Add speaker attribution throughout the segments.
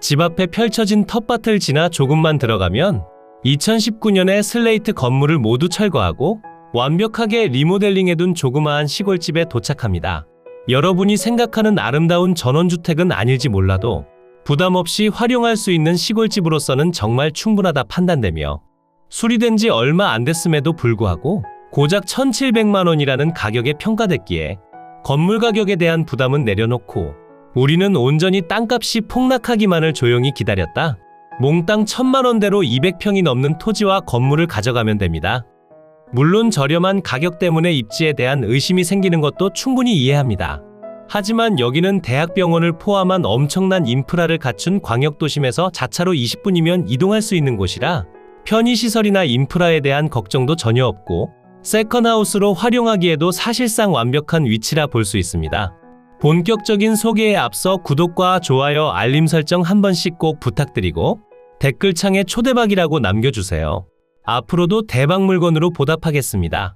Speaker 1: 집 앞에 펼쳐진 텃밭을 지나 조금만 들어가면 2019년에 슬레이트 건물을 모두 철거하고 완벽하게 리모델링해둔 조그마한 시골집에 도착합니다. 여러분이 생각하는 아름다운 전원주택은 아닐지 몰라도 부담 없이 활용할 수 있는 시골집으로서는 정말 충분하다 판단되며 수리된 지 얼마 안 됐음에도 불구하고 고작 1,700만 원이라는 가격에 평가됐기에 건물 가격에 대한 부담은 내려놓고 우리는 온전히 땅값이 폭락하기만을 조용히 기다렸다. 몽땅 1,000만 원대로 200평이 넘는 토지와 건물을 가져가면 됩니다. 물론 저렴한 가격 때문에 입지에 대한 의심이 생기는 것도 충분히 이해합니다. 하지만 여기는 대학병원을 포함한 엄청난 인프라를 갖춘 광역도심에서 자차로 20분이면 이동할 수 있는 곳이라 편의시설이나 인프라에 대한 걱정도 전혀 없고 세컨하우스로 활용하기에도 사실상 완벽한 위치라 볼 수 있습니다. 본격적인 소개에 앞서 구독과 좋아요, 알림 설정 한 번씩 꼭 부탁드리고 댓글창에 초대박이라고 남겨주세요. 앞으로도 대박 물건으로 보답하겠습니다.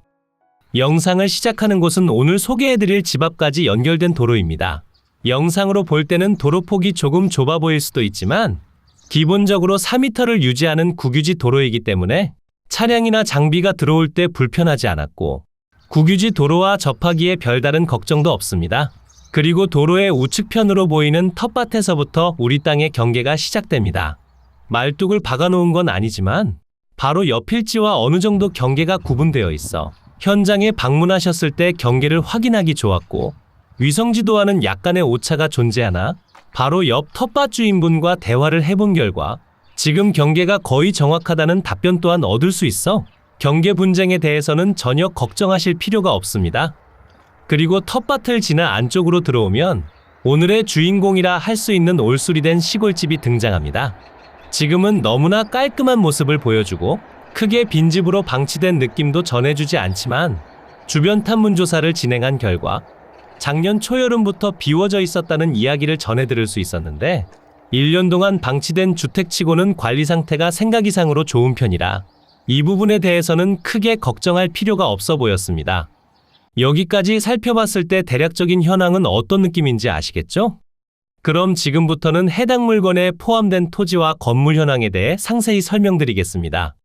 Speaker 1: 영상을 시작하는 곳은 오늘 소개해드릴 집 앞까지 연결된 도로입니다. 영상으로 볼 때는 도로폭이 조금 좁아 보일 수도 있지만 기본적으로 4m를 유지하는 국유지 도로이기 때문에 차량이나 장비가 들어올 때 불편하지 않았고 국유지 도로와 접하기에 별다른 걱정도 없습니다. 그리고 도로의 우측편으로 보이는 텃밭에서부터 우리 땅의 경계가 시작됩니다. 말뚝을 박아놓은 건 아니지만 바로 옆일지와 어느 정도 경계가 구분되어 있어 현장에 방문하셨을 때 경계를 확인하기 좋았고 위성지도와는 약간의 오차가 존재하나 바로 옆 텃밭 주인분과 대화를 해본 결과 지금 경계가 거의 정확하다는 답변 또한 얻을 수 있어 경계 분쟁에 대해서는 전혀 걱정하실 필요가 없습니다. 그리고 텃밭을 지나 안쪽으로 들어오면 오늘의 주인공이라 할 수 있는 올수리된 시골집이 등장합니다. 지금은 너무나 깔끔한 모습을 보여주고 크게 빈집으로 방치된 느낌도 전해주지 않지만 주변 탐문 조사를 진행한 결과 작년 초여름부터 비워져 있었다는 이야기를 전해들을 수 있었는데 1년 동안 방치된 주택치고는 관리 상태가 생각 이상으로 좋은 편이라 이 부분에 대해서는 크게 걱정할 필요가 없어 보였습니다. 여기까지 살펴봤을 때 대략적인 현황은 어떤 느낌인지 아시겠죠? 그럼 지금부터는 해당 물건에 포함된 토지와 건물 현황에 대해 상세히 설명드리겠습니다.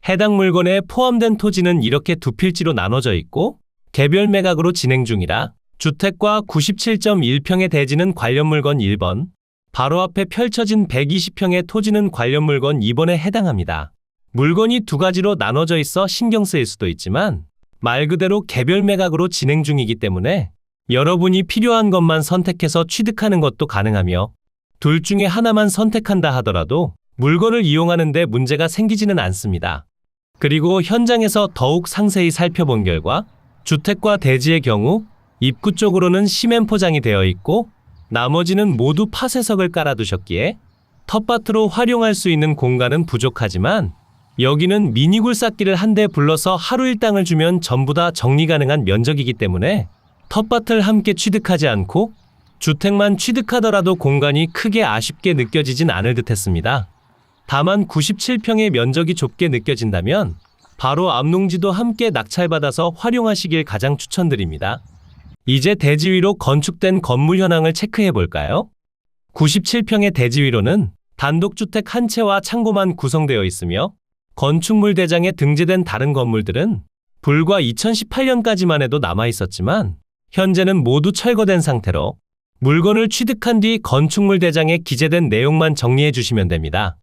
Speaker 1: 해당 물건에 포함된 토지는 이렇게 두 필지로 나눠져 있고 개별 매각으로 진행 중이라 주택과 97.1평의 대지는 관련 물건 1번, 바로 앞에 펼쳐진 120평의 토지는 관련 물건 2번에 해당합니다. 물건이 두 가지로 나눠져 있어 신경 쓰일 수도 있지만 말 그대로 개별 매각으로 진행 중이기 때문에 여러분이 필요한 것만 선택해서 취득하는 것도 가능하며 둘 중에 하나만 선택한다 하더라도 물건을 이용하는 데 문제가 생기지는 않습니다. 그리고 현장에서 더욱 상세히 살펴본 결과 주택과 대지의 경우 입구 쪽으로는 시멘 포장이 되어 있고 나머지는 모두 파쇄석을 깔아두셨기에 텃밭으로 활용할 수 있는 공간은 부족하지만 여기는 미니 굴삭기를 한 대 불러서 하루 일당을 주면 전부 다 정리 가능한 면적이기 때문에 텃밭을 함께 취득하지 않고 주택만 취득하더라도 공간이 크게 아쉽게 느껴지진 않을 듯 했습니다. 다만 97평의 면적이 좁게 느껴진다면 바로 앞농지도 함께 낙찰받아서 활용하시길 가장 추천드립니다. 이제 대지 위로 건축된 건물 현황을 체크해 볼까요? 97평의 대지 위로는 단독주택 한 채와 창고만 구성되어 있으며 건축물 대장에 등재된 다른 건물들은 불과 2018년까지만 해도 남아 있었지만 현재는 모두 철거된 상태로 물건을 취득한 뒤 건축물 대장에 기재된 내용만 정리해 주시면 됩니다.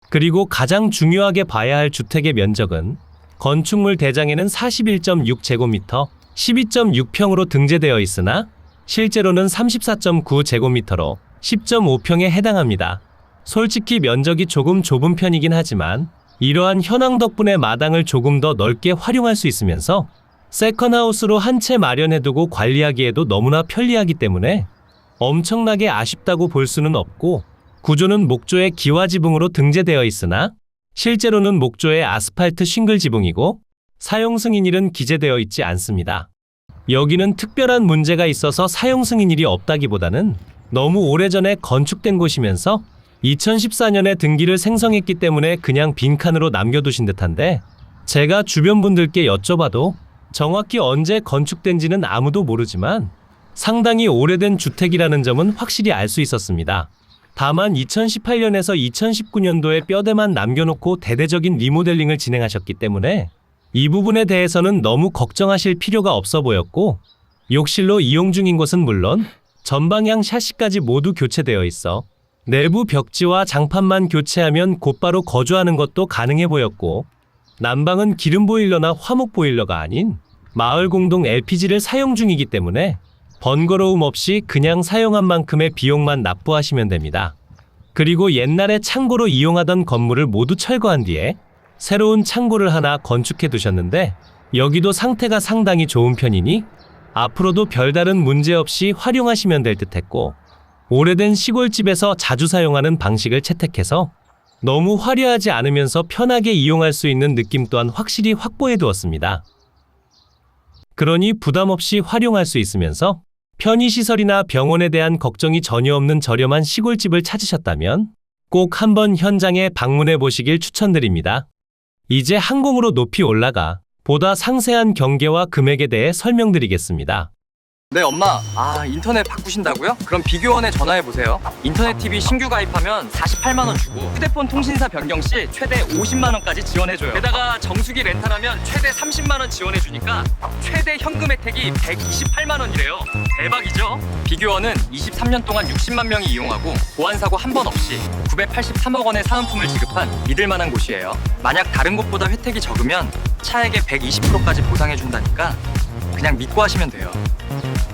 Speaker 1: 그리고 가장 중요하게 봐야 할 주택의 면적은 건축물 대장에는 41.6제곱미터, 12.6평으로 등재되어 있으나 실제로는 34.9제곱미터로 10.5평에 해당합니다. 솔직히 면적이 조금 좁은 편이긴 하지만 이러한 현황 덕분에 마당을 조금 더 넓게 활용할 수 있으면서 세컨하우스로 한 채 마련해두고 관리하기에도 너무나 편리하기 때문에 엄청나게 아쉽다고 볼 수는 없고 구조는 목조의 기와 지붕으로 등재되어 있으나 실제로는 목조의 아스팔트 싱글 지붕이고 사용 승인일은 기재되어 있지 않습니다. 여기는 특별한 문제가 있어서 사용 승인일이 없다기보다는 너무 오래전에 건축된 곳이면서 2014년에 등기를 생성했기 때문에 그냥 빈칸으로 남겨두신 듯한데 제가 주변 분들께 여쭤봐도 정확히 언제 건축된지는 아무도 모르지만 상당히 오래된 주택이라는 점은 확실히 알 수 있었습니다. 다만 2018년에서 2019년도에 뼈대만 남겨놓고 대대적인 리모델링을 진행하셨기 때문에 이 부분에 대해서는 너무 걱정하실 필요가 없어 보였고, 욕실로 이용 중인 곳은 물론 전방향 샤시까지 모두 교체되어 있어 내부 벽지와 장판만 교체하면 곧바로 거주하는 것도 가능해 보였고, 난방은 기름 보일러나 화목 보일러가 아닌 마을 공동 LPG를 사용 중이기 때문에 번거로움 없이 그냥 사용한 만큼의 비용만 납부하시면 됩니다. 그리고 옛날에 창고로 이용하던 건물을 모두 철거한 뒤에 새로운 창고를 하나 건축해 두셨는데, 여기도 상태가 상당히 좋은 편이니 앞으로도 별다른 문제 없이 활용하시면 될 듯했고, 오래된 시골집에서 자주 사용하는 방식을 채택해서 너무 화려하지 않으면서 편하게 이용할 수 있는 느낌 또한 확실히 확보해 두었습니다. 그러니 부담 없이 활용할 수 있으면서 편의시설이나 병원에 대한 걱정이 전혀 없는 저렴한 시골집을 찾으셨다면 꼭 한번 현장에 방문해 보시길 추천드립니다. 이제 항공으로 높이 올라가 보다 상세한 경계와 금액에 대해 설명드리겠습니다.
Speaker 2: 네, 엄마. 인터넷 바꾸신다고요? 그럼 비교원에 전화해보세요. 인터넷 TV 신규 가입하면 48만원 주고 휴대폰 통신사 변경 시 최대 50만원까지 지원해줘요. 게다가 정수기 렌탈하면 최대 30만원 지원해주니까 최대 현금 혜택이 128만원이래요. 대박이죠? 비교원은 23년 동안 60만 명이 이용하고 보안사고 한 번 없이 983억 원의 사은품을 지급한 믿을만한 곳이에요. 만약 다른 곳보다 혜택이 적으면 차액의 120%까지 보상해준다니까 그냥 믿고 하시면 돼요.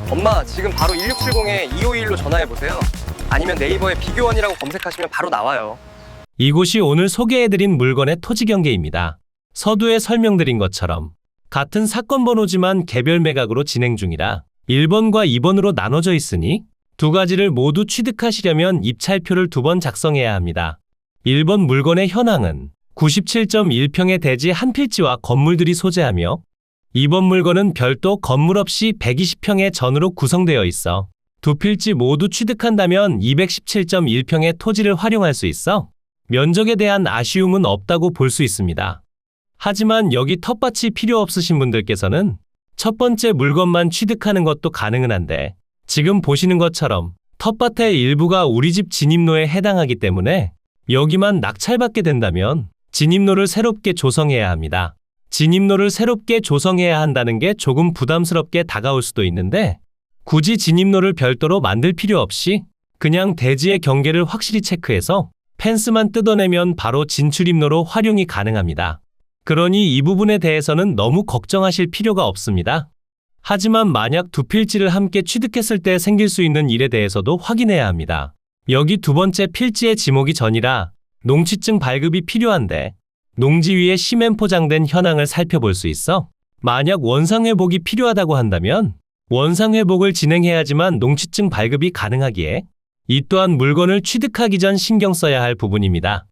Speaker 2: 엄마, 지금 바로 1670에 2521로 전화해보세요. 아니면 네이버에 비교원이라고 검색하시면 바로 나와요.
Speaker 1: 이곳이 오늘 소개해드린 물건의 토지 경계입니다. 서두에 설명드린 것처럼 같은 사건 번호지만 개별 매각으로 진행 중이라 1번과 2번으로 나눠져 있으니 두 가지를 모두 취득하시려면 입찰표를 2번 작성해야 합니다. 1번 물건의 현황은 97.1평의 대지 한 필지와 건물들이 소재하며, 2번 물건은 별도 건물 없이 120평의 전으로 구성되어 있어 두 필지 모두 취득한다면 217.1평의 토지를 활용할 수 있어 면적에 대한 아쉬움은 없다고 볼 수 있습니다. 하지만 여기 텃밭이 필요 없으신 분들께서는 첫 번째 물건만 취득하는 것도 가능은 한데, 지금 보시는 것처럼 텃밭의 일부가 우리 집 진입로에 해당하기 때문에 여기만 낙찰받게 된다면 진입로를 새롭게 조성해야 합니다. 진입로를 새롭게 조성해야 한다는 게 조금 부담스럽게 다가올 수도 있는데, 굳이 진입로를 별도로 만들 필요 없이 그냥 대지의 경계를 확실히 체크해서 펜스만 뜯어내면 바로 진출입로로 활용이 가능합니다. 그러니 이 부분에 대해서는 너무 걱정하실 필요가 없습니다. 하지만 만약 두 필지를 함께 취득했을 때 생길 수 있는 일에 대해서도 확인해야 합니다. 여기 두 번째 필지에 지목이 전이라 농취증 발급이 필요한데, 농지 위에 시멘 포장된 현황을 살펴볼 수 있어 만약 원상회복이 필요하다고 한다면 원상회복을 진행해야지만 농취증 발급이 가능하기에 이 또한 물건을 취득하기 전 신경 써야 할 부분입니다.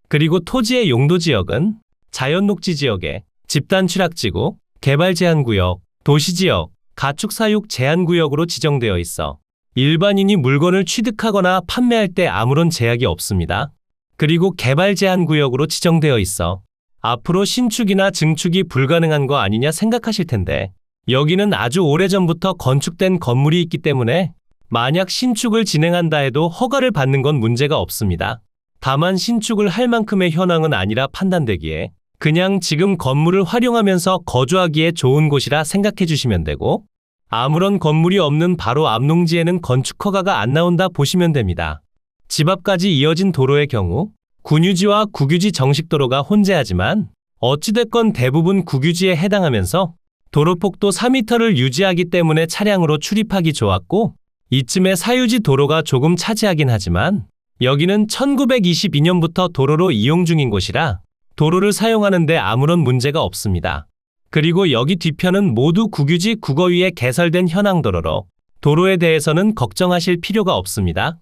Speaker 1: 그리고 토지의 용도지역은 자연녹지지역에 집단취락지구, 개발제한구역, 도시지역, 가축사육 제한구역으로 지정되어 있어 일반인이 물건을 취득하거나 판매할 때 아무런 제약이 없습니다. 그리고 개발제한구역으로 지정되어 있어 앞으로 신축이나 증축이 불가능한 거 아니냐 생각하실 텐데, 여기는 아주 오래전부터 건축된 건물이 있기 때문에 만약 신축을 진행한다 해도 허가를 받는 건 문제가 없습니다. 다만 신축을 할 만큼의 현황은 아니라 판단되기에 그냥 지금 건물을 활용하면서 거주하기에 좋은 곳이라 생각해 주시면 되고, 아무런 건물이 없는 바로 앞 농지에는 건축 허가가 안 나온다 보시면 됩니다. 집 앞까지 이어진 도로의 경우 군유지와 국유지 정식도로가 혼재하지만 어찌됐건 대부분 국유지에 해당하면서 도로폭도 4m를 유지하기 때문에 차량으로 출입하기 좋았고, 이쯤에 사유지 도로가 조금 차지하긴 하지만 여기는 1922년부터 도로로 이용 중인 곳이라 도로를 사용하는데 아무런 문제가 없습니다. 그리고 여기 뒤편은 모두 국유지 국어 위에 개설된 현황도로로 도로에 대해서는 걱정하실 필요가 없습니다.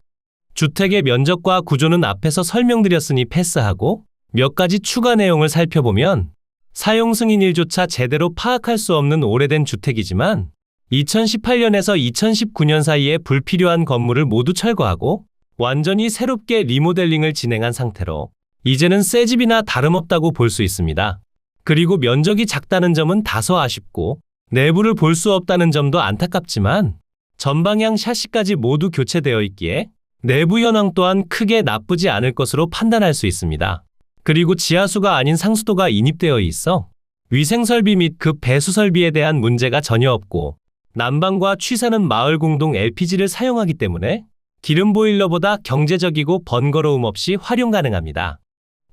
Speaker 1: 주택의 면적과 구조는 앞에서 설명드렸으니 패스하고 몇 가지 추가 내용을 살펴보면, 사용 승인일조차 제대로 파악할 수 없는 오래된 주택이지만 2018년에서 2019년 사이에 불필요한 건물을 모두 철거하고 완전히 새롭게 리모델링을 진행한 상태로 이제는 새 집이나 다름없다고 볼 수 있습니다. 그리고 면적이 작다는 점은 다소 아쉽고 내부를 볼 수 없다는 점도 안타깝지만 전방향 샤시까지 모두 교체되어 있기에 내부 현황 또한 크게 나쁘지 않을 것으로 판단할 수 있습니다. 그리고 지하수가 아닌 상수도가 인입되어 있어 위생설비 및 급 배수 설비에 대한 문제가 전혀 없고, 난방과 취사는 마을 공동 LPG를 사용하기 때문에 기름 보일러보다 경제적이고 번거로움 없이 활용 가능합니다.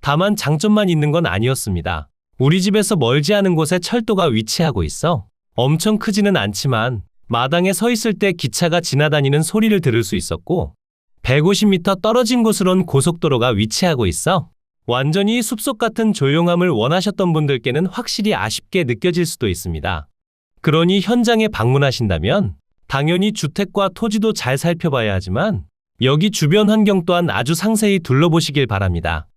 Speaker 1: 다만 장점만 있는 건 아니었습니다. 우리 집에서 멀지 않은 곳에 철도가 위치하고 있어 엄청 크지는 않지만 마당에 서 있을 때 기차가 지나다니는 소리를 들을 수 있었고, 150m 떨어진 곳으론 고속도로가 위치하고 있어 완전히 숲속 같은 조용함을 원하셨던 분들께는 확실히 아쉽게 느껴질 수도 있습니다. 그러니 현장에 방문하신다면 당연히 주택과 토지도 잘 살펴봐야 하지만 여기 주변 환경 또한 아주 상세히 둘러보시길 바랍니다.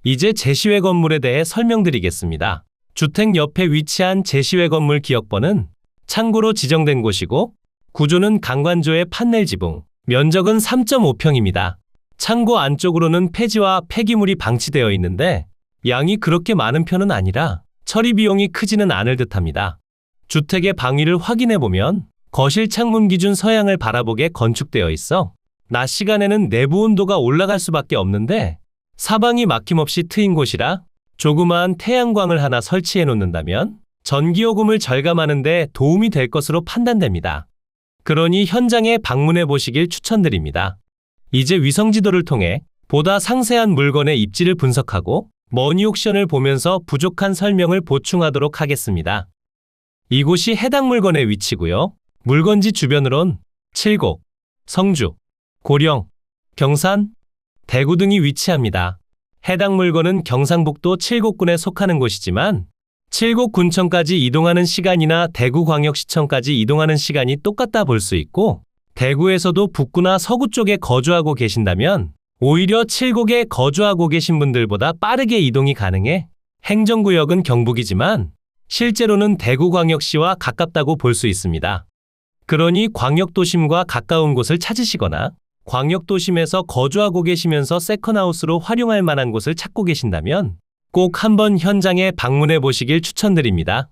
Speaker 1: 이제 제시외 건물에 대해 설명드리겠습니다. 주택 옆에 위치한 제시외 건물 기역번은 창고로 지정된 곳이고, 구조는 강관조의 판넬 지붕, 면적은 3.5평입니다. 창고 안쪽으로는 폐지와 폐기물이 방치되어 있는데 양이 그렇게 많은 편은 아니라 처리 비용이 크지는 않을 듯합니다. 주택의 방위를 확인해보면 거실 창문 기준 서양을 바라보게 건축되어 있어 낮 시간에는 내부 온도가 올라갈 수밖에 없는데, 사방이 막힘없이 트인 곳이라 조그마한 태양광을 하나 설치해 놓는다면 전기요금을 절감하는 데 도움이 될 것으로 판단됩니다. 그러니 현장에 방문해 보시길 추천드립니다. 이제 위성지도를 통해 보다 상세한 물건의 입지를 분석하고 머니옥션을 보면서 부족한 설명을 보충하도록 하겠습니다. 이곳이 해당 물건의 위치고요. 물건지 주변으론 칠곡, 성주, 고령, 경산, 대구 등이 위치합니다. 해당 물건은 경상북도 칠곡군에 속하는 곳이지만 칠곡군청까지 이동하는 시간이나 대구광역시청까지 이동하는 시간이 똑같다 볼 수 있고, 대구에서도 북구나 서구 쪽에 거주하고 계신다면 오히려 칠곡에 거주하고 계신 분들보다 빠르게 이동이 가능해 행정구역은 경북이지만 실제로는 대구광역시와 가깝다고 볼 수 있습니다. 그러니 광역도심과 가까운 곳을 찾으시거나 광역도심에서 거주하고 계시면서 세컨하우스로 활용할 만한 곳을 찾고 계신다면 꼭 한번 현장에 방문해 보시길 추천드립니다.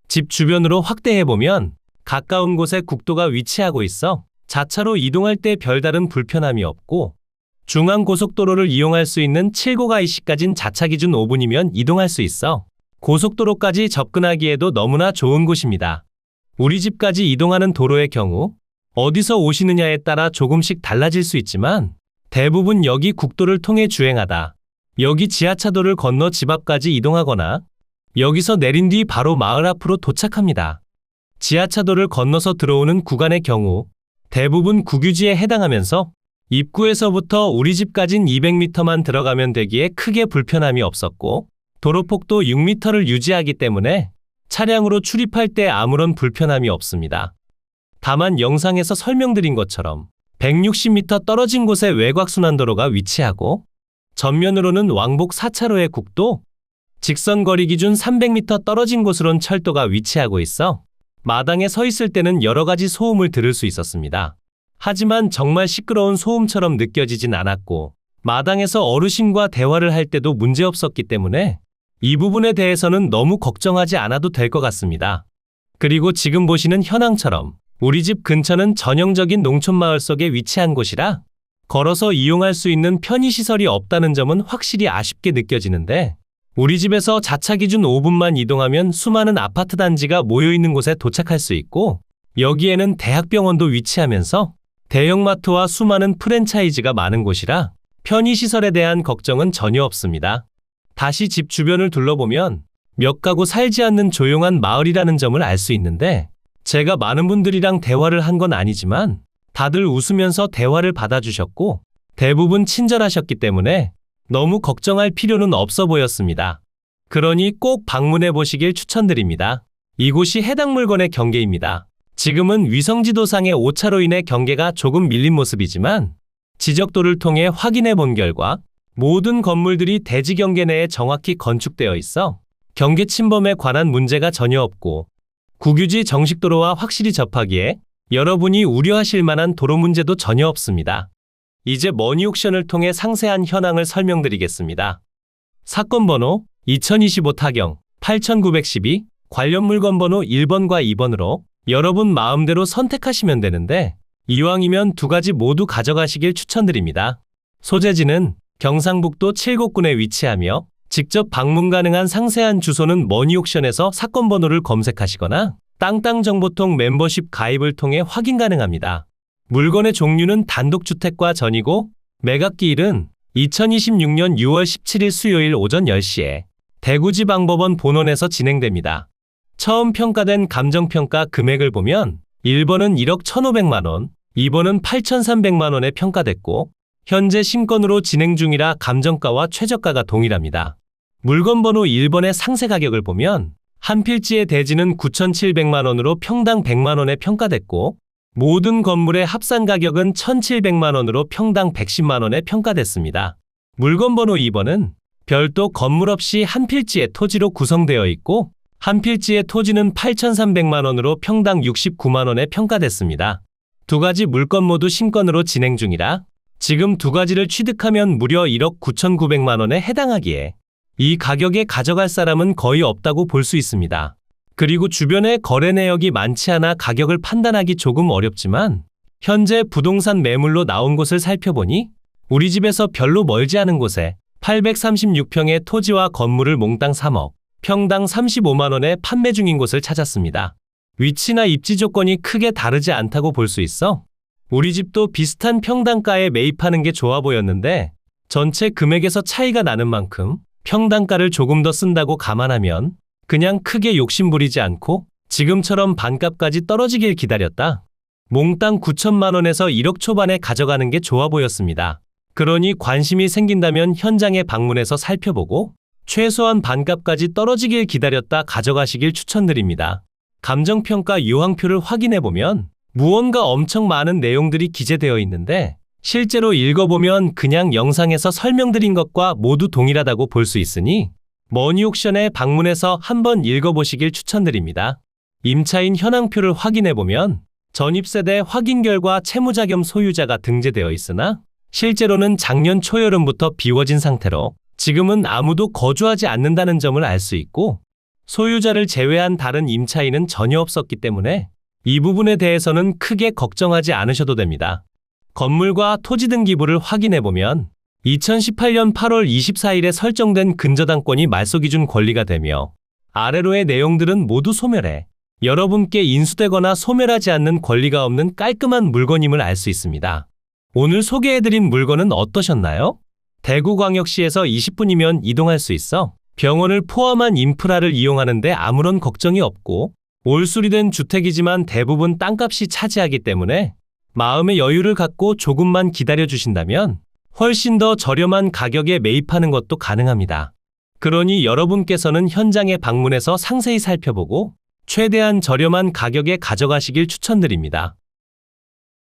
Speaker 1: 집 주변으로 확대해보면 가까운 곳에 국도가 위치하고 있어 자차로 이동할 때 별다른 불편함이 없고, 중앙고속도로를 이용할 수 있는 칠곡 IC까진 자차 기준 5분이면 이동할 수 있어 고속도로까지 접근하기에도 너무나 좋은 곳입니다. 우리 집까지 이동하는 도로의 경우 어디서 오시느냐에 따라 조금씩 달라질 수 있지만 대부분 여기 국도를 통해 주행하다 여기 지하차도를 건너 집 앞까지 이동하거나 여기서 내린 뒤 바로 마을 앞으로 도착합니다. 지하차도를 건너서 들어오는 구간의 경우 대부분 국유지에 해당하면서 입구에서부터 우리 집까진 200m만 들어가면 되기에 크게 불편함이 없었고, 도로폭도 6m를 유지하기 때문에 차량으로 출입할 때 아무런 불편함이 없습니다. 다만 영상에서 설명드린 것처럼 160m 떨어진 곳에 외곽순환도로가 위치하고 전면으로는 왕복 4차로의 국도, 직선 거리 기준 300m 떨어진 곳으론 철도가 위치하고 있어 마당에 서 있을 때는 여러 가지 소음을 들을 수 있었습니다. 하지만 정말 시끄러운 소음처럼 느껴지진 않았고, 마당에서 어르신과 대화를 할 때도 문제없었기 때문에 이 부분에 대해서는 너무 걱정하지 않아도 될 것 같습니다. 그리고 지금 보시는 현황처럼 우리 집 근처는 전형적인 농촌마을 속에 위치한 곳이라 걸어서 이용할 수 있는 편의시설이 없다는 점은 확실히 아쉽게 느껴지는데, 우리 집에서 자차 기준 5분만 이동하면 수많은 아파트 단지가 모여있는 곳에 도착할 수 있고, 여기에는 대학병원도 위치하면서 대형마트와 수많은 프랜차이즈가 많은 곳이라 편의시설에 대한 걱정은 전혀 없습니다. 다시 집 주변을 둘러보면 몇 가구 살지 않는 조용한 마을이라는 점을 알 수 있는데, 제가 많은 분들이랑 대화를 한 건 아니지만 다들 웃으면서 대화를 받아주셨고 대부분 친절하셨기 때문에 너무 걱정할 필요는 없어 보였습니다. 그러니 꼭 방문해 보시길 추천드립니다. 이곳이 해당 물건의 경계입니다. 지금은 위성지도상의 오차로 인해 경계가 조금 밀린 모습이지만 지적도를 통해 확인해 본 결과 모든 건물들이 대지 경계 내에 정확히 건축되어 있어 경계 침범에 관한 문제가 전혀 없고, 국유지 정식도로와 확실히 접하기에 여러분이 우려하실 만한 도로 문제도 전혀 없습니다. 이제 머니옥션을 통해 상세한 현황을 설명드리겠습니다. 사건 번호 2025 타경 8912, 관련 물건 번호 1번과 2번으로 여러분 마음대로 선택하시면 되는데, 이왕이면 두 가지 모두 가져가시길 추천드립니다. 소재지는 경상북도 칠곡군에 위치하며 직접 방문 가능한 상세한 주소는 머니옥션에서 사건 번호를 검색하시거나 땅땅정보통 멤버십 가입을 통해 확인 가능합니다. 물건의 종류는 단독주택과 전이고 매각기일은 2026년 6월 17일 수요일 오전 10시에 대구지방법원 본원에서 진행됩니다. 처음 평가된 감정평가 금액을 보면 1번은 1억 1,500만 원, 2번은 8,300만 원에 평가됐고 현재 신건으로 진행 중이라 감정가와 최저가가 동일합니다. 물건 번호 1번의 상세 가격을 보면 한 필지의 대지는 9,700만 원으로 평당 100만 원에 평가됐고 모든 건물의 합산 가격은 1,700만 원으로 평당 110만 원에 평가됐습니다. 물건 번호 2번은 별도 건물 없이 한 필지의 토지로 구성되어 있고 한 필지의 토지는 8,300만 원으로 평당 69만 원에 평가됐습니다. 두 가지 물건 모두 신건으로 진행 중이라 지금 두 가지를 취득하면 무려 1억 9,900만 원에 해당하기에 이 가격에 가져갈 사람은 거의 없다고 볼 수 있습니다. 그리고 주변에 거래 내역이 많지 않아 가격을 판단하기 조금 어렵지만 현재 부동산 매물로 나온 곳을 살펴보니 우리 집에서 별로 멀지 않은 곳에 836평의 토지와 건물을 몽땅 3억, 평당 35만 원에 판매 중인 곳을 찾았습니다. 위치나 입지 조건이 크게 다르지 않다고 볼 수 있어 우리 집도 비슷한 평당가에 매입하는 게 좋아 보였는데 전체 금액에서 차이가 나는 만큼 평당가를 조금 더 쓴다고 감안하면 그냥 크게 욕심부리지 않고 지금처럼 반값까지 떨어지길 기다렸다. 몽땅 9천만 원에서 1억 초반에 가져가는 게 좋아 보였습니다. 그러니 관심이 생긴다면 현장에 방문해서 살펴보고 최소한 반값까지 떨어지길 기다렸다 가져가시길 추천드립니다. 감정평가 유황표를 확인해보면 무언가 엄청 많은 내용들이 기재되어 있는데 실제로 읽어보면 그냥 영상에서 설명드린 것과 모두 동일하다고 볼 수 있으니 머니옥션에 방문해서 한번 읽어보시길 추천드립니다. 임차인 현황표를 확인해보면 전입세대 확인 결과 채무자 겸 소유자가 등재되어 있으나 실제로는 작년 초여름부터 비워진 상태로 지금은 아무도 거주하지 않는다는 점을 알 수 있고 소유자를 제외한 다른 임차인은 전혀 없었기 때문에 이 부분에 대해서는 크게 걱정하지 않으셔도 됩니다. 건물과 토지 등기부를 확인해보면 2018년 8월 24일에 설정된 근저당권이 말소기준 권리가 되며 아래로의 내용들은 모두 소멸해 여러분께 인수되거나 소멸하지 않는 권리가 없는 깔끔한 물건임을 알 수 있습니다. 오늘 소개해드린 물건은 어떠셨나요? 대구광역시에서 20분이면 이동할 수 있어 병원을 포함한 인프라를 이용하는데 아무런 걱정이 없고 올수리된 주택이지만 대부분 땅값이 차지하기 때문에 마음의 여유를 갖고 조금만 기다려주신다면 훨씬 더 저렴한 가격에 매입하는 것도 가능합니다. 그러니 여러분께서는 현장에 방문해서 상세히 살펴보고 최대한 저렴한 가격에 가져가시길 추천드립니다.